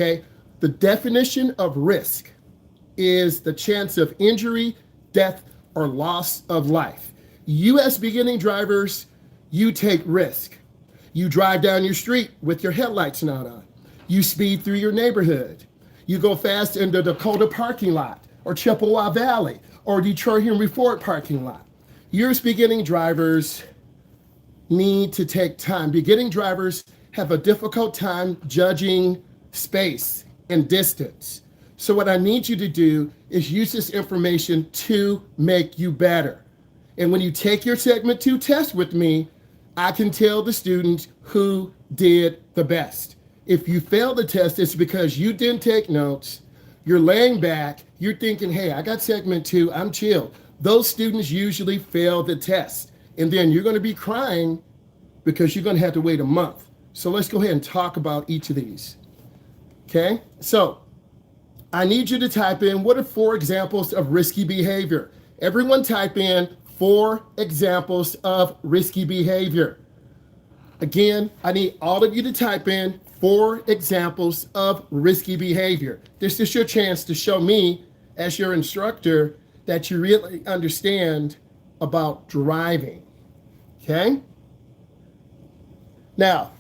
okay? The definition of risk is the chance of injury, death, or loss of life. You as beginning drivers, you take risk. You drive down your street with your headlights not on. You speed through your neighborhood. You go fast in the Dakota parking lot or Chippewa Valley or Detroit Henry Ford parking lot. You as beginning drivers need to take time. Beginning drivers have a difficult time judging space and distance. So what I need you to do is use this information to make you better. And when you take your segment 2 test with me, I can tell the students who did the best. If you fail the test, it's because you didn't take notes. You're laying back. You're thinking, hey, I got segment 2. I'm chill. Those students usually fail the test. And then you're going to be crying because you're going to have to wait a month. So let's go ahead and talk about each of these. Okay? So I need you to type in, what are 4 examples of risky behavior? Everyone type in 4 examples of risky behavior. Again, I need all of you to type in 4 examples of risky behavior. This is your chance to show me, as your instructor, that you really understand about driving. Okay? Now,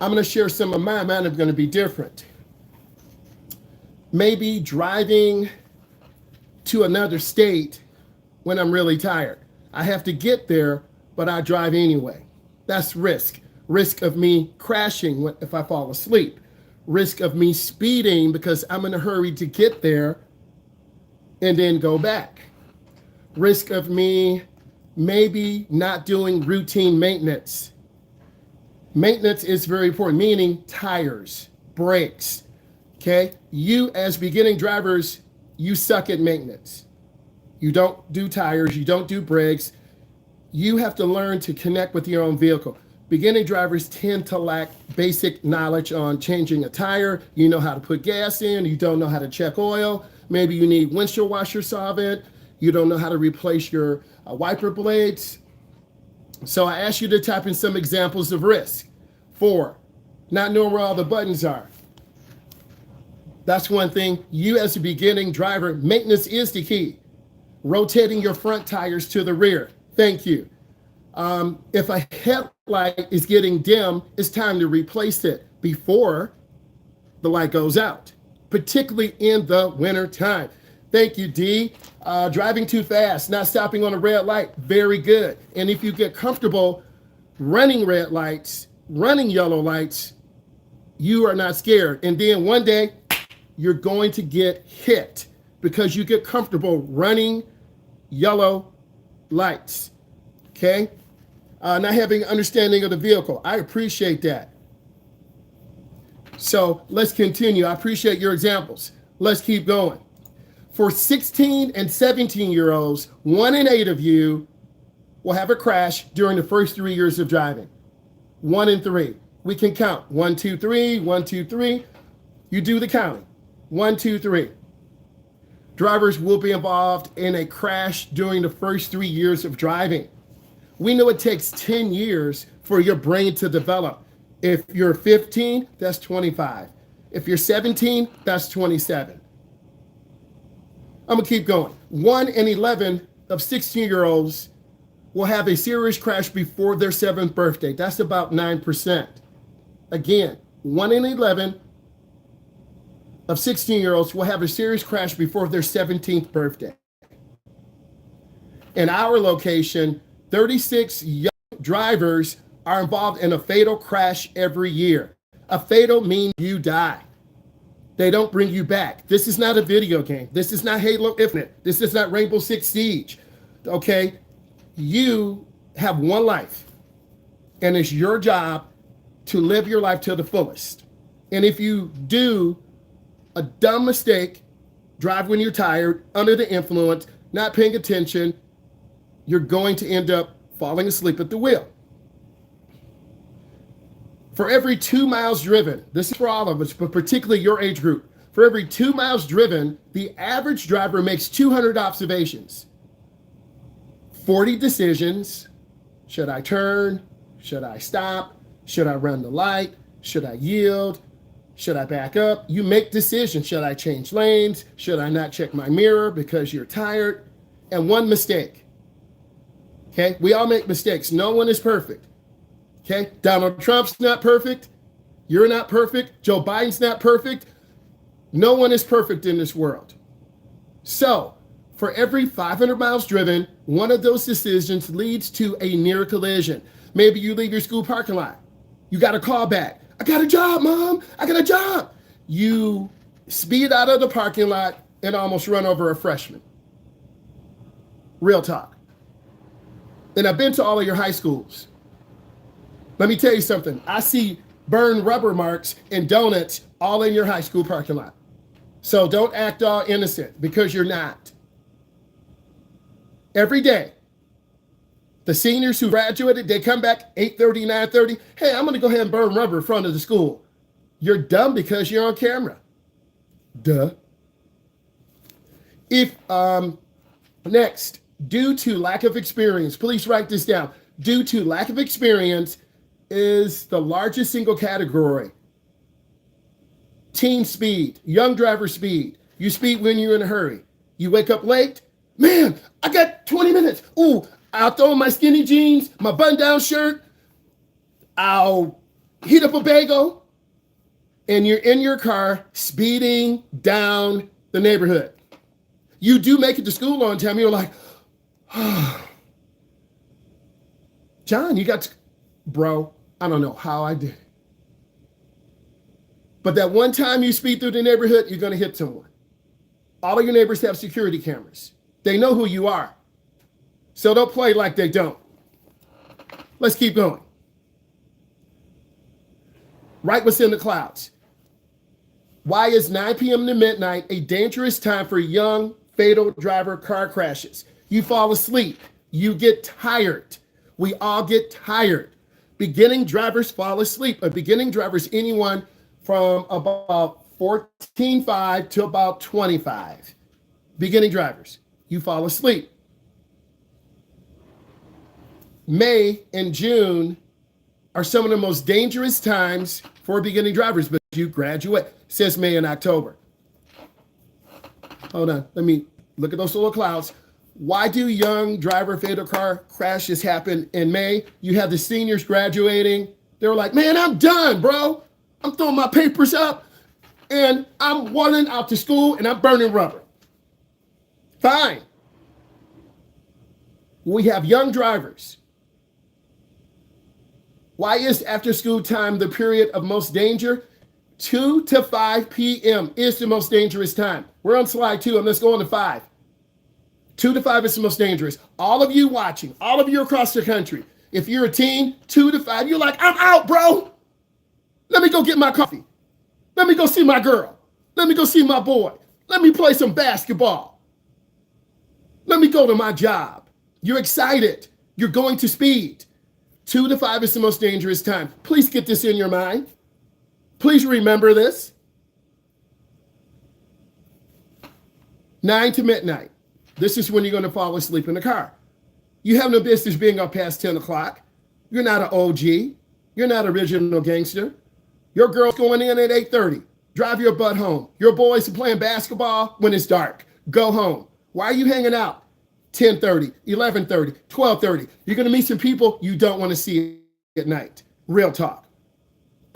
I'm going to share some of mine. Mine are going to be different. Maybe driving to another state when I'm really tired. I have to get there, but I drive anyway. That's risk. Risk of me crashing if I fall asleep. Risk of me speeding because I'm in a hurry to get there and then go back. Risk of me maybe not doing routine maintenance. Maintenance is very important, meaning tires, brakes. Okay? You as beginning drivers, you suck at maintenance. You don't do tires, you don't do brakes. You have to learn to connect with your own vehicle. Beginning drivers tend to lack basic knowledge on changing a tire. You know how to put gas in, you don't know how to check oil. Maybe you need windshield washer solvent. You don't know how to replace your wiper blades. So I ask you to type in some examples of risk. 4, not knowing where all the buttons are. That's one thing. You as a beginning driver, maintenance is the key. Rotating your front tires to the rear. Thank you. If a headlight is getting dim, it's time to replace it before the light goes out, particularly in the winter time. Thank you, D. Driving too fast, not stopping on a red light. Very good. And if you get comfortable running red lights, running yellow lights, you are not scared. And then one day, you're going to get hit because you get comfortable running yellow lights. Okay? Not having understanding of the vehicle. I appreciate that. So let's continue. I appreciate your examples. Let's keep going. For 16 and 17-year-olds, 1 in 8 of you will have a crash during the first 3 years of driving. 1 in 3. We can count. 1, 2, 3, 1, 2, 3. You do the counting. 1, 2, 3. Drivers will be involved in a crash during the first 3 years of driving. We know it takes 10 years for your brain to develop. If you're 15, that's 25. If you're 17, that's 27. I'm going to keep going. 1 in 11 of 16-year-olds will have a serious crash before their 7th birthday. That's about 9%. Again, 1 in 11 of 16-year-olds will have a serious crash before their 17th birthday. In our location, 36 young drivers are involved in a fatal crash every year. A fatal means you die. They don't bring you back. This is not a video game. This is not Halo Infinite. This is not Rainbow Six Siege. Okay? You have one life, and it's your job to live your life to the fullest. And if you do a dumb mistake, drive when you're tired, under the influence, not paying attention, you're going to end up falling asleep at the wheel. For every 2 miles driven, this is for all of us, but particularly your age group, for every 2 miles driven, the average driver makes 200 observations, 40 decisions. Should I turn? Should I stop? Should I run the light? Should I yield? Should I back up? You make decisions. Should I change lanes? Should I not check my mirror because you're tired? And one mistake. Okay? We all make mistakes. No one is perfect. Okay? Donald Trump's not perfect. You're not perfect. Joe Biden's not perfect. No one is perfect in this world. So, for every 500 miles driven, one of those decisions leads to a near collision. Maybe you leave your school parking lot. You got a call back. I got a job, Mom. I got a job. You speed out of the parking lot and almost run over a freshman. Real talk. And I've been to all of your high schools. Let me tell you something. I see burned rubber marks and donuts all in your high school parking lot. So don't act all innocent because you're not. Every day, the seniors who graduated, they come back 8:30, 9:30. Hey, I'm going to go ahead and burn rubber in front of the school. You're dumb because you're on camera. Duh. If, next, due to lack of experience, please write this down. Due to lack of experience is the largest single category. Teen speed, young driver speed. You speed when you're in a hurry. You wake up late. Man, I got 20 minutes. Ooh, I'll throw in my skinny jeans, my button-down shirt. I'll heat up a bagel. And you're in your car speeding down the neighborhood. You do make it to school on time. You're like, oh. John, you got to, bro, I don't know how I did. But that one time you speed through the neighborhood, you're going to hit someone. All of your neighbors have security cameras. They know who you are. So don't play like they don't. Let's keep going. Write what's in the clouds. Why is 9 p.m. to midnight a dangerous time for young, fatal driver car crashes? You fall asleep. You get tired. We all get tired. Beginning drivers fall asleep. A beginning driver is anyone from about 14.5 to about 25. Beginning drivers, you fall asleep. May and June are some of the most dangerous times for beginning drivers, but you graduate. It says May and October. Hold on, let me look at those little clouds. Why do young driver fatal car crashes happen in May? You have the seniors graduating. They're like, man, I'm done, bro. I'm throwing my papers up and I'm running out to school and I'm burning rubber. Fine. We have young drivers. Why is after school time the period of most danger? 2 to 5 p.m. is the most dangerous time. We're on slide 2 and let's go on to 5. 2 to 5 is the most dangerous. All of you watching, all of you across the country, if you're a teen, 2 to 5, you're like, I'm out, bro. Let me go get my coffee. Let me go see my girl. Let me go see my boy. Let me play some basketball. Let me go to my job. You're excited. You're going to speed. 2 to 5 is the most dangerous time. Please get this in your mind. Please remember this. 9 to midnight. This is when you're going to fall asleep in the car. You have no business being up past 10 o'clock. You're not an OG. You're not an original gangster. Your girl's going in at 8:30. Drive your butt home. Your boys are playing basketball when it's dark. Go home. Why are you hanging out? 10:30, 11:30, 12:30. You're going to meet some people you don't want to see at night. Real talk.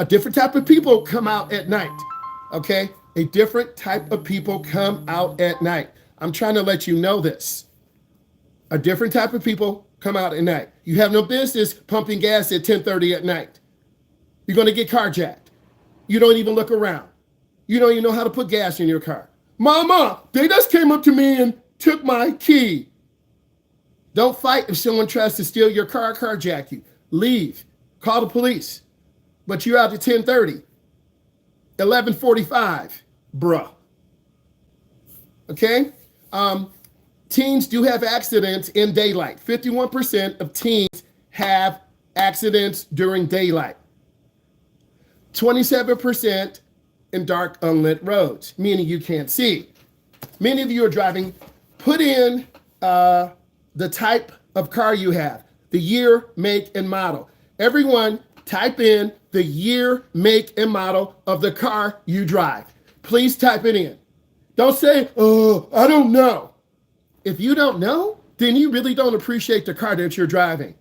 A different type of people come out at night. Okay? A different type of people come out at night. I'm trying to let you know this. A different type of people come out at night. You have no business pumping gas at 10:30 at night. You're going to get carjacked. You don't even look around. You don't even know how to put gas in your car. Mama, they just came up to me and took my key. Don't fight if someone tries to steal your car, carjack you. Leave. Call the police. But you're out at 10:30. 11:45. Bruh. Okay? Teens do have accidents in daylight. 51% of teens have accidents during daylight. 27% in dark, unlit roads, meaning you can't see. Many of you are driving. Put in the type of car you have, the year, make, and model. Everyone type in the year, make, and model of the car you drive. Please type it in. Don't say, oh, I don't know. If you don't know, then you really don't appreciate the car that you're driving.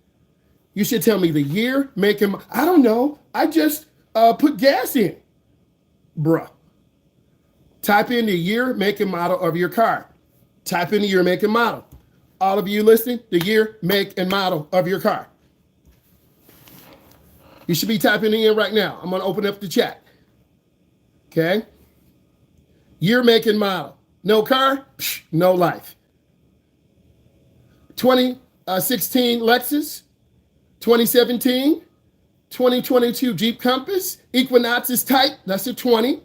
You should tell me the year, make, and I don't know. I just put gas in. Bruh. Type in the year, make, and model of your car. Type in the year, make, and model. All of you listening, the year, make, and model of your car. You should be typing it in right now. I'm going to open up the chat. Okay? Year, make, and model. No car, no life. 2016 Lexus, 2017, 2022 Jeep Compass, Equinox is tight, that's a 20.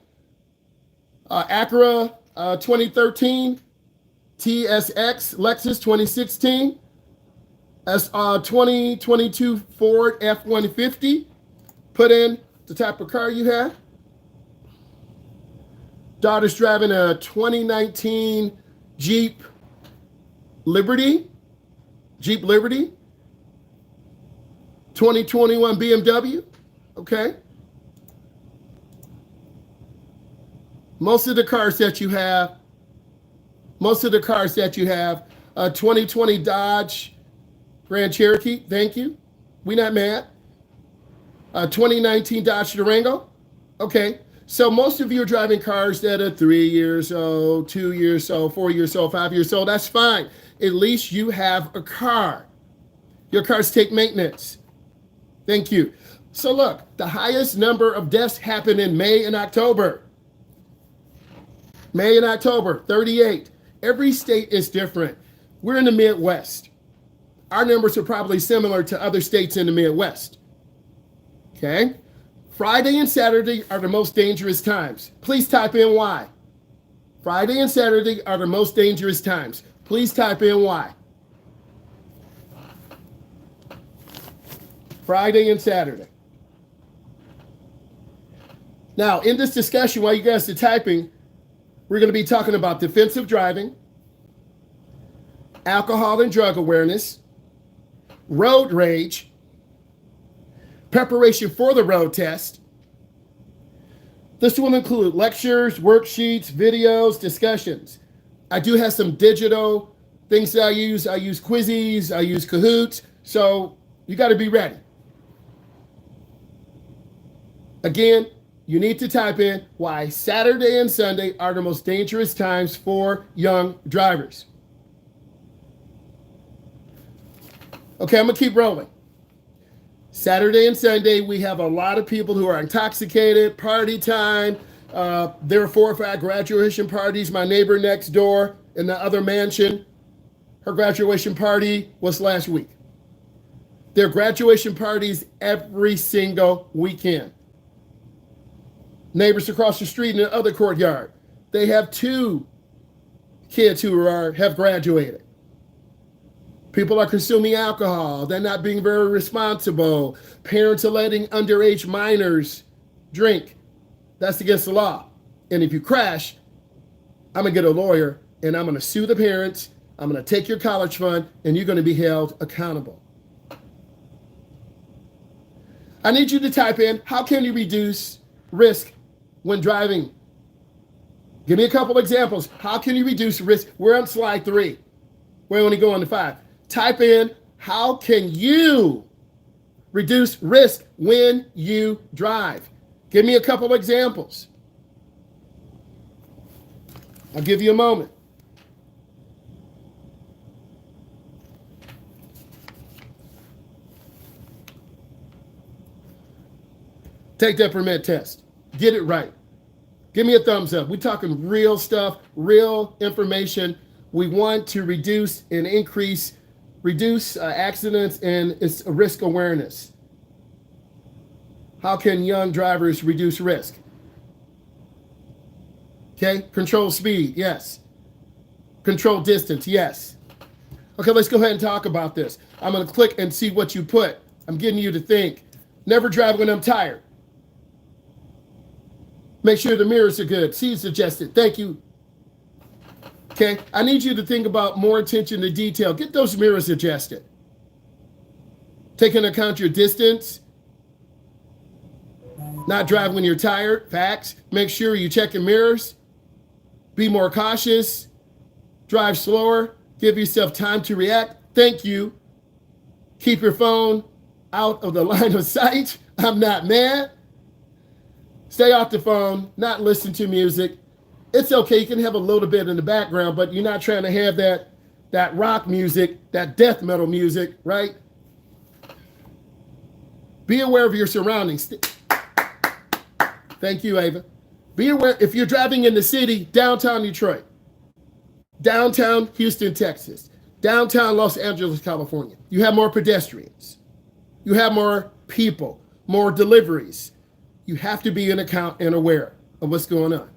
Acura 2013, TSX, Lexus 2016, 2022 Ford F-150. Put in the type of car you have. Daughter's driving a 2019 Jeep Liberty. 2021 BMW. Okay. Most of the cars that you have, 2020 Dodge Grand Cherokee, thank you. We're not mad. 2019 Dodge Durango. Okay. So most of you are driving cars that are 3 years old, 2 years old, 4 years old, 5 years old. That's fine. At least you have a car. Your cars take maintenance. Thank you. So look, the highest number of deaths happen in May and October. May and October, 38. Every state is different. We're in the Midwest. Our numbers are probably similar to other states in the Midwest. Okay? Friday and Saturday are the most dangerous times. Please type in why. Friday and Saturday are the most dangerous times. Please type in why. Friday and Saturday. Now, in this discussion, while you guys are typing, we're going to be talking about defensive driving, alcohol and drug awareness, road rage, preparation for the road test. This will include lectures, worksheets, videos, discussions. I do have some digital things that I use. I use Quizzes, I use Kahoots, so you got to be ready. Again, you need to type in why Saturday and Sunday are the most dangerous times for young drivers. Okay, I'm going to keep rolling. Saturday and Sunday, we have a lot of people who are intoxicated, party time. There are 4 or 5 graduation parties. My neighbor next door in the other mansion, her graduation party was last week. There are graduation parties every single weekend. Neighbors across the street in the other courtyard, they have 2 kids who have graduated. People are consuming alcohol. They're not being very responsible. Parents are letting underage minors drink. That's against the law. And if you crash, I'm going to get a lawyer and I'm going to sue the parents. I'm going to take your college fund and you're going to be held accountable. I need you to type in, how can you reduce risk when driving? Give me a couple examples. How can you reduce risk? We're on slide 3. We're only going to 5. Type in, how can you reduce risk when you drive? Give me a couple examples. I'll give you a moment. Take that permit test. Get it right. Give me a thumbs up. We're talking real stuff, real information. We want to reduce accidents and its risk awareness. How can young drivers reduce risk? Okay, control speed, yes. Control distance, yes. Okay, let's go ahead and talk about this. I'm going to click and see what you put. I'm getting you to think. Never drive when I'm tired. Make sure the mirrors are good. Seats adjusted. Thank you. Okay, I need you to think about more attention to detail. Get those mirrors adjusted. Take into account your distance, Not drive when you're tired. Facts. Make sure you check your mirrors. Be more cautious. Drive slower. Give yourself time to react. Thank you. Keep your phone out of the line of sight. I'm not mad. Stay off the phone. Not listen to music. It's okay. You can have a little bit in the background, but you're not trying to have that rock music, that death metal music, right? Be aware of your surroundings. Thank you, Ava. Be aware if you're driving in the city, downtown Detroit, downtown Houston, Texas, downtown Los Angeles, California, you have more pedestrians. You have more people, more deliveries. You have to be in account and aware of what's going on.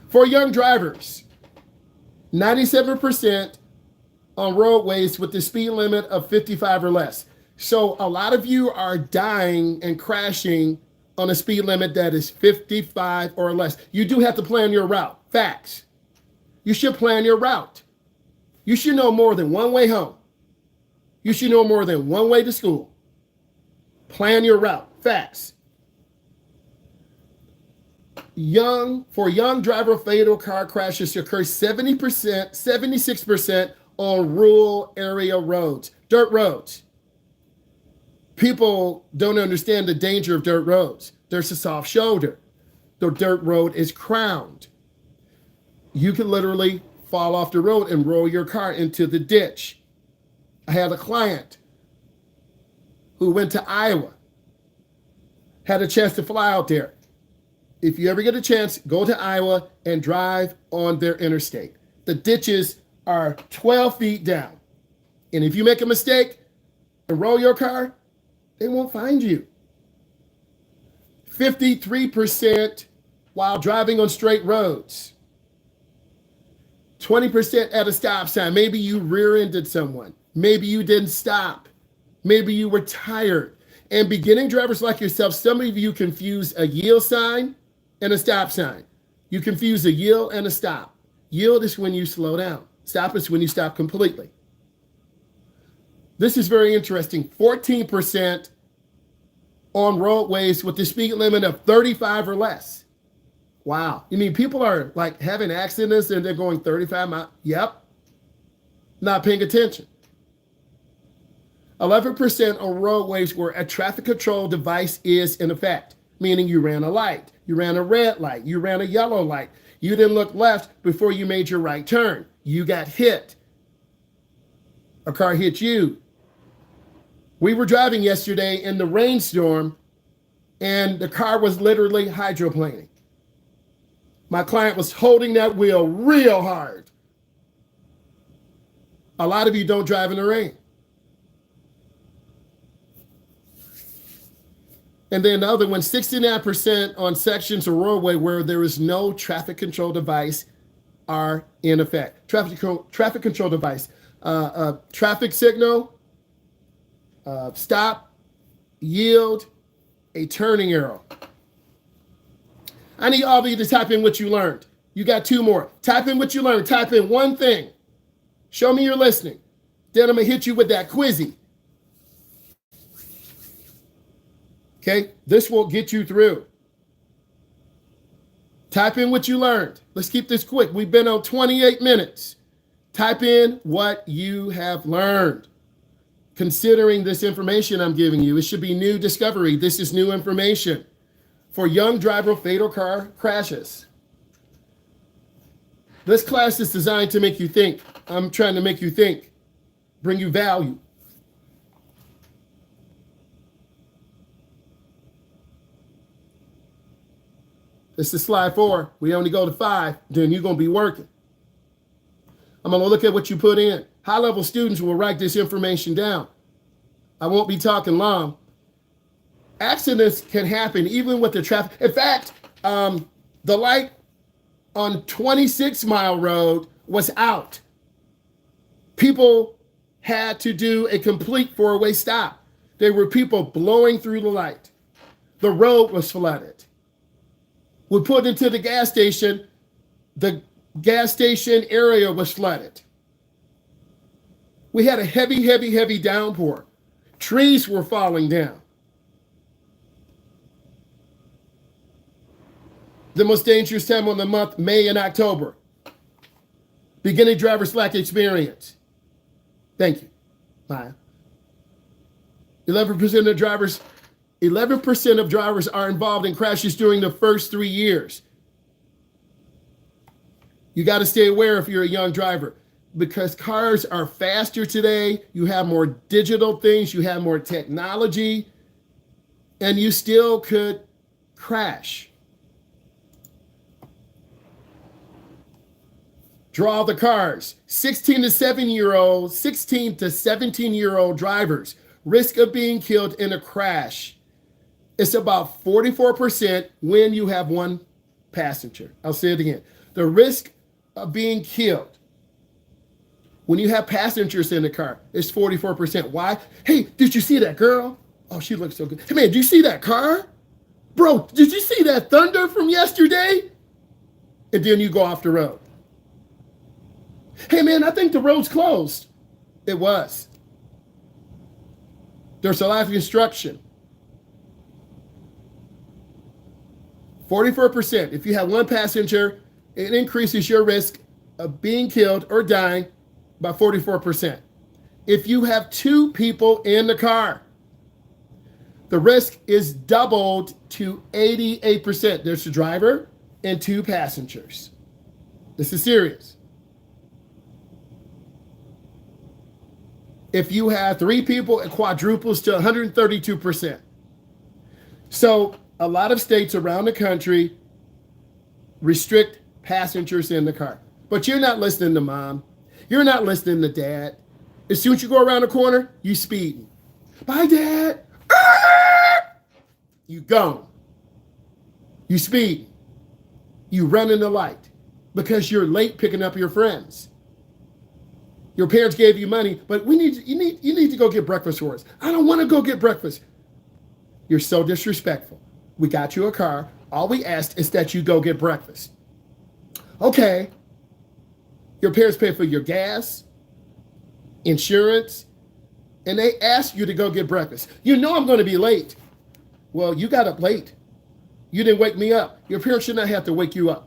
For young drivers, 97% on roadways with the speed limit of 55 or less. So a lot of you are dying and crashing on a speed limit that is 55 or less. You do have to plan your route. Facts. You should plan your route. You should know more than one way home. You should know more than one way to school. Plan your route. Facts. For young driver, fatal car crashes occur 70%, 76% on rural area roads, dirt roads. People don't understand the danger of dirt roads. There's a soft shoulder. The dirt road is crowned. You can literally fall off the road and roll your car into the ditch. I had a client who went to Iowa, had a chance to fly out there. If you ever get a chance, go to Iowa and drive on their interstate. The ditches are 12 feet down. And if you make a mistake and roll your car, they won't find you. 53% while driving on straight roads. 20% at a stop sign. Maybe you rear-ended someone. Maybe you didn't stop. Maybe you were tired. And beginning drivers like yourself, some of you confuse a yield sign and a stop sign. You confuse a yield and a stop. Yield is when you slow down. Stop is when you stop completely. This is very interesting. 14% on roadways with the speed limit of 35 or less. Wow. You mean people are like having accidents and they're going 35 miles? Yep. Not paying attention. 11% on roadways where a traffic control device is in effect, meaning you ran a light, you ran a red light, you ran a yellow light. You didn't look left before you made your right turn. You got hit. A car hit you. We were driving yesterday in the rainstorm and the car was literally hydroplaning. My client was holding that wheel real hard. A lot of you don't drive in the rain. And then the other one, 69% on sections of roadway where there is no traffic control device are in effect. Traffic control device, traffic signal, stop, yield, a turning arrow. I need all of you to type in what you learned. You got two more. Type in what you learned. Type in one thing. Show me you're listening. Then I'm going to hit you with that quizzy. Okay, this will get you through. Type in what you learned. Let's keep this quick. We've been on 28 minutes. Type in what you have learned. Considering this information I'm giving you, it should be new discovery. This is new information for young driver fatal car crashes. This class is designed to make you think. I'm trying to make you think, bring you value. This is slide 4. We only go to 5, then you're going to be working. I'm going to look at what you put in. High-level students will write this information down. I won't be talking long. Accidents can happen even with the traffic. In fact, the light on 26 Mile Road was out. People had to do a complete 4-way stop. There were people blowing through the light. The road was flooded. We put into the gas station area was flooded. We had a heavy downpour. Trees were falling down. The most dangerous time on the month, May and October. Beginning drivers lack experience. Thank you, Maya. 11% of drivers are involved in crashes during the first 3 years. You got to stay aware if you're a young driver, because cars are faster today. You have more digital things, you have more technology, and you still could crash. Draw the cars. 16 to 17-year-old drivers, risk of being killed in a crash. It's about 44% when you have one passenger. I'll say it again. The risk of being killed when you have passengers in the car is 44%. Why? Hey, did you see that girl? Oh, she looks so good. Hey, man, did you see that car? Bro, did you see that thunder from yesterday? And then you go off the road. Hey, man, I think the road's closed. It was. There's a lot of instruction. 44%. If you have one passenger, it increases your risk of being killed or dying by 44%. If you have two people in the car, the risk is doubled to 88%. There's a driver and two passengers. This is serious. If you have three people, it quadruples to 132%. So a lot of states around the country restrict passengers in the car. But you're not listening to mom. You're not listening to dad. As soon as you go around the corner, you speeding. Bye, dad. You gone. You speeding. You running the light because you're late picking up your friends. Your parents gave you money, but you need to go get breakfast for us. I don't want to go get breakfast. You're so disrespectful. We got you a car. All we asked is that you go get breakfast. Okay. Your parents pay for your gas, insurance, and they asked you to go get breakfast. You know I'm going to be late. Well, you got up late. You didn't wake me up. Your parents should not have to wake you up.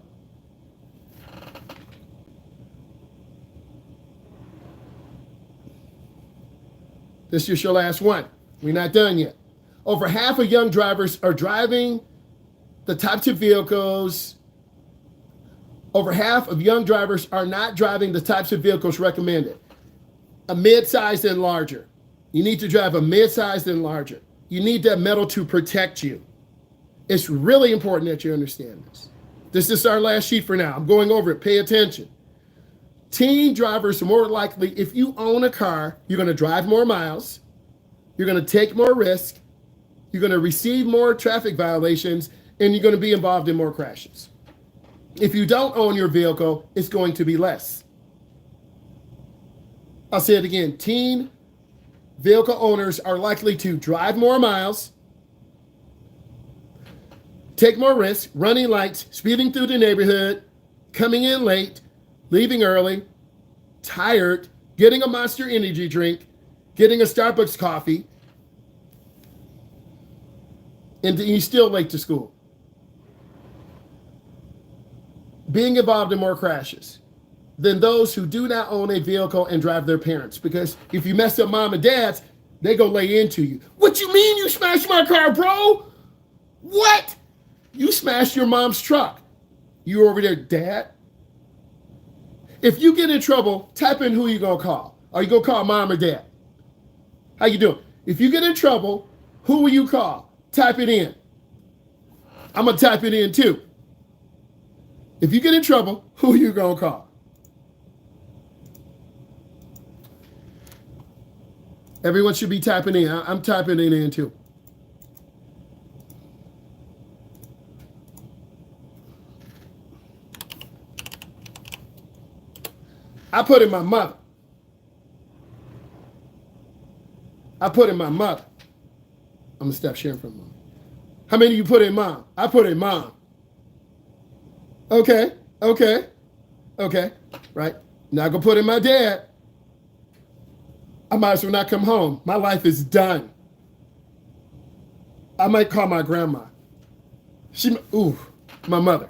This is your last one. We're not done yet. Over half of young drivers are driving the types of vehicles. Over half of young drivers are not driving the types of vehicles recommended. A mid-sized and larger. You need to drive a mid-sized and larger. You need that metal to protect you. It's really important that you understand this. This is our last sheet for now. I'm going over it. Pay attention. Teen drivers are more likely, if you own a car, you're going to drive more miles, you're going to take more risk, you're going to receive more traffic violations, and you're going to be involved in more crashes. If you don't own your vehicle, it's going to be less. I'll say it again. Teen vehicle owners are likely to drive more miles, take more risk, running lights, speeding through the neighborhood, coming in late, leaving early, tired, getting a Monster Energy drink, getting a Starbucks coffee, and you're still late to school. Being involved in more crashes than those who do not own a vehicle and drive their parents. Because if you mess up mom and dad's, they go lay into you. What you mean you smashed my car, bro? What? You smashed your mom's truck. You over there, dad? If you get in trouble, type in who you gonna call. Are you gonna call mom or dad? How you doing? If you get in trouble, who will you call? Type it in. I'm gonna type it in too. If you get in trouble, who are you gonna call? Everyone should be typing in. I'm typing it in too. I put in my mother. I'm gonna stop sharing from mom. How many of you put in mom? I put in mom. Okay, right. Now I'm gonna put in my dad. I might as well not come home. My life is done. I might call my grandma. My mother.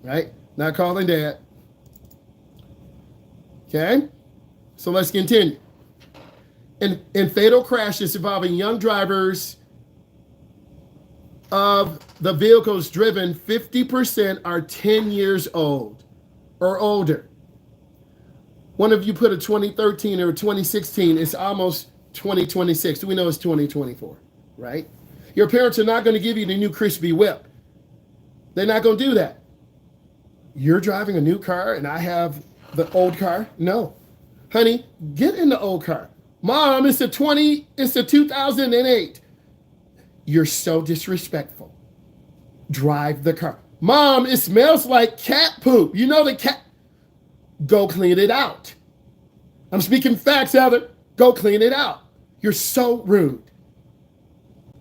right? Not calling dad. Okay? So let's continue. In fatal crashes involving young drivers of the vehicles driven, 50% are 10 years old or older. One of you put a 2013 or 2016, it's almost 2026. We know it's 2024, right? Your parents are not going to give you the new crispy whip. They're not going to do that. You're driving a new car and I have the old car? No. Honey, get in the old car. Mom, it's a 2008. You're so disrespectful. Drive the car. Mom, it smells like cat poop. You know the cat. Go clean it out. I'm speaking facts, Heather. Go clean it out. You're so rude.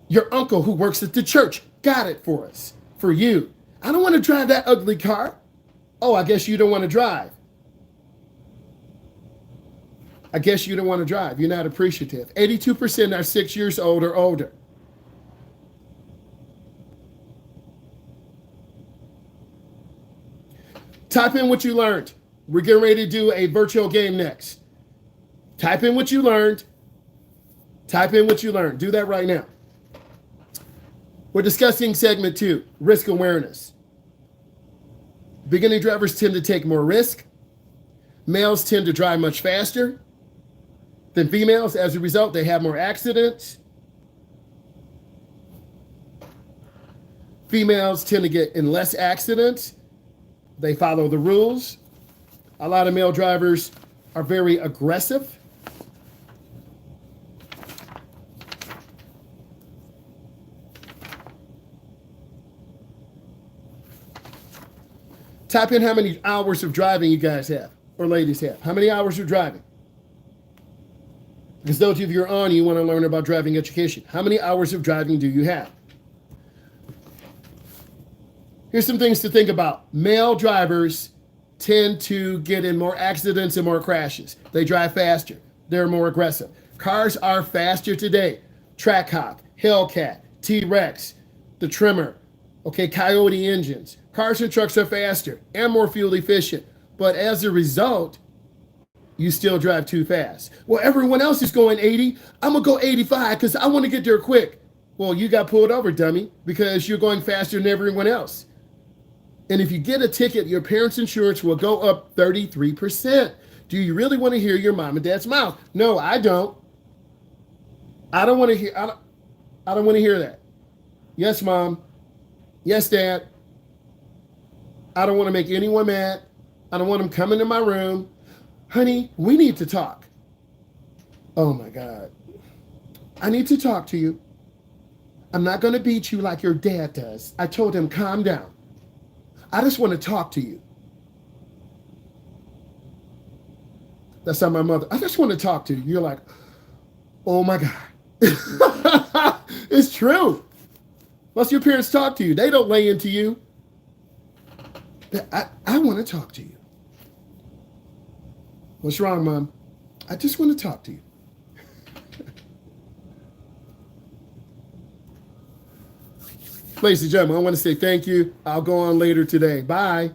Your uncle who works at the church got it for us, for you. I don't want to drive that ugly car. Oh, I guess you don't want to drive. I guess you don't want to drive. You're not appreciative. 82% are 6 years old or older. Type in what you learned. We're getting ready to do a virtual game next. Type in what you learned. Type in what you learned. Do that right now. We're discussing segment 2, risk awareness. Beginning drivers tend to take more risk. Males tend to drive much faster than females. As a result, they have more accidents. Females tend to get in less accidents. They follow the rules. A lot of male drivers are very aggressive. Type in how many hours of driving you guys have, or ladies have. How many hours of driving? Because those of you who are on, you want to learn about driving education. How many hours of driving do you have? Here's some things to think about. Male drivers tend to get in more accidents and more crashes. They drive faster. They're more aggressive. Cars are faster today. Trackhawk, Hellcat, T-Rex, the Trimmer, okay, Coyote engines. Cars and trucks are faster and more fuel efficient. But as a result, you still drive too fast. Well, everyone else is going 80. I'm going to go 85 because I want to get there quick. Well, you got pulled over, dummy, because you're going faster than everyone else. And if you get a ticket, your parents' insurance will go up 33%. Do you really want to hear your mom and dad's mouth? No, I don't. I don't want to hear. I don't want to hear that. Yes, mom. Yes, dad. I don't want to make anyone mad. I don't want them coming to my room. Honey, we need to talk. Oh my God. I need to talk to you. I'm not going to beat you like your dad does. I told him, calm down. I just want to talk to you. That's not my mother. I just want to talk to you. You're like, oh my God. It's true. Once your parents talk to you, they don't lay into you. I want to talk to you. What's wrong, Mom? I just want to talk to you. Ladies and gentlemen, I want to say thank you. I'll go on later today. Bye.